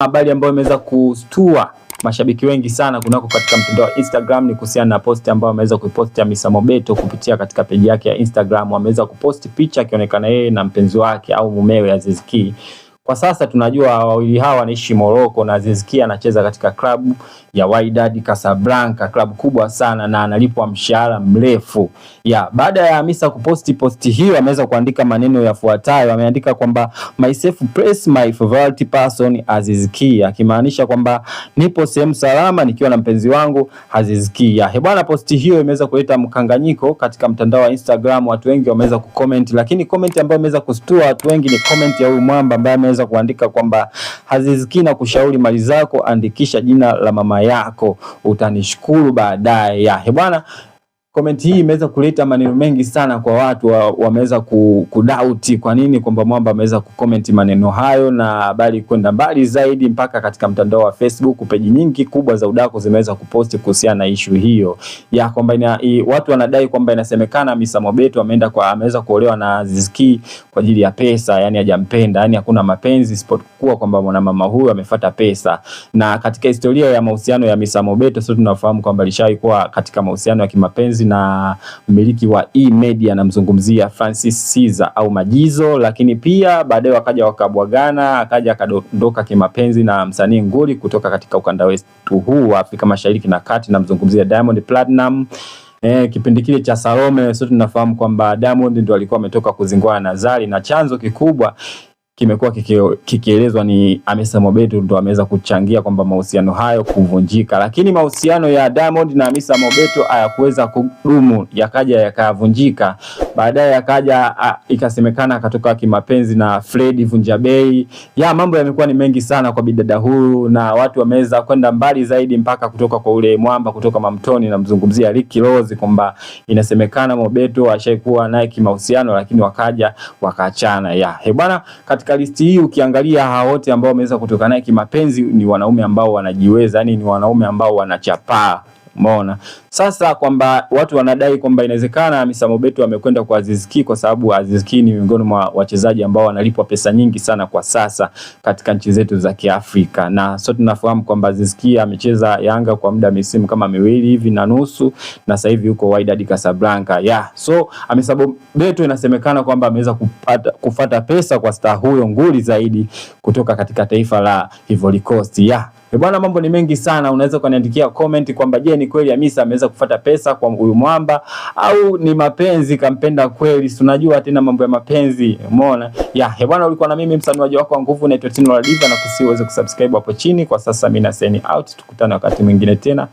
Habari ambayo imeweza kustua mashabiki wengi sana kunako katika mtandao wa Instagram ni kuhusiana na posti ambayo ameweza kuiposti Hamisa Mobeto kupitia katika peji yake ya Instagram. Ameweza kuposti picha akionekana yeye na mpenzi wake au mumewe Aziz Ki. Kwa sasa tunajua wawili hawa wanaishi Morocco na Aziz Ki anacheza katika klabu ya Wydad Casablanca, klabu kubwa sana na analipwa mshahara mrefu. Baada ya Hamisa kuposti posti hiyo ameweza kuandika maneno yafuatayo. Ameandika kwamba my safe place, my favorite person Aziz Ki, akimaanisha kwamba nipo sehemu salama nikiwa na mpenzi wangu Aziz Ki. Bwana, posti hiyo imeweza kuleta mkanganyiko katika mtandao wa Instagram. Watu wengi wameweza kucomment, lakini comment ambayo imeweza kustua watu wengi ni comment ya huyu mwamba ambaye ameweza kuandika kwamba Aziz Ki na kushauri mali zako, andikisha jina la mama yako, utanishukuru baadaye. Bwana, comment hii imeweza kuleta maneno mengi sana kwa watu wameweza kudoubt kwa nini kwamba mwamba ameweza kucomment maneno hayo, na habari kwenda mbali zaidi mpaka katika mtandao wa Facebook. Peji nyingi kubwa za udaku zimeweza kuposti kuhusiana na issue hiyo kwamba watu wanadai kwamba inasemekana Hamisa Mobeto ameweza kuolewa na Aziz Ki kwa ajili ya pesa, yani hajampenda, yani hakuna mapenzi isipokuwa kwamba mwanamama huyu amefuata pesa. Na katika historia ya mahusiano ya Hamisa Mobeto sio tunafahamu kwamba alishawahi kuwa katika mahusiano ya kimapenzi na mmiliki wa E-Media, namzungumzia Francis Caesar au Majizo, lakini pia baadaye wakaja wakabwagana, akaja akadondoka kimapenzi na msanii nguli kutoka katika ukanda wetu huu wa Afrika Mashariki na Kati, namzungumzia Diamond Platinum. Kipindi kile cha Salome sote tunafahamu kwamba Diamond ndio alikuwa ametoka kuzingua na Zari, na chanzo kikubwa kimekuwa kikielezwa ni Hamisa Mobeto ndo ameweza kuchangia kwamba mahusiano hayo kuvunjika. Lakini mahusiano ya Diamond na Hamisa Mobeto hayakuweza kudumu, yakaja yakavunjika. Baadaye yakaja ikasemekana akatoka kimapenzi na Fred Vunjabei. Mambo yamekuwa ni mengi sana kwa bidada huyu, na watu wameweza kwenda mbali zaidi mpaka kutoka kwa ule mwamba kutoka Mamtoni, na mzungumzia Ricky Rose, kwamba inasemekana Mobeto ashaikuwa naye kimahusiano lakini wakaja wakaachana. Bwana, katika listi hii ukiangalia hao wote ambao wameweza kutoka naye kimapenzi ni wanaume ambao wanajiweza, yani ni wanaume ambao wanachapaa. Umeona? Sasa kwamba watu wanadai kwamba inawezekana Hamisa Mobeto amekwenda kwa Aziz Ki kwa sababu Aziz Ki ni miongoni mwa wachezaji ambao wanalipwa pesa nyingi sana kwa sasa katika nchi zetu za Kiafrika. Na sote tunafahamu kwamba Aziz Ki amecheza Yanga kwa muda misimu kama 2 hivi na nusu, na sasa hivi yuko Wydad Casablanca. So Hamisa Mobeto inasemekana kwamba ameweza kufuata pesa kwa star huyo nguli zaidi kutoka katika taifa la Ivory Coast. Bwana, mambo ni mengi sana. Unaweza kuniandikia comment kwamba je, ni kweli Hamisa ameweza kufuata pesa kwa huyu mwamba au ni mapenzi kampenda kweli? Tunajua tena mambo ya mapenzi, umeona? Bwana, ulikuwa na mimi msanuaji wako wa nguvu naitwa Tino La Diva, na kusiweze kusubscribe hapo chini. Kwa sasa mimi na sign out, tukutane wakati mwingine tena.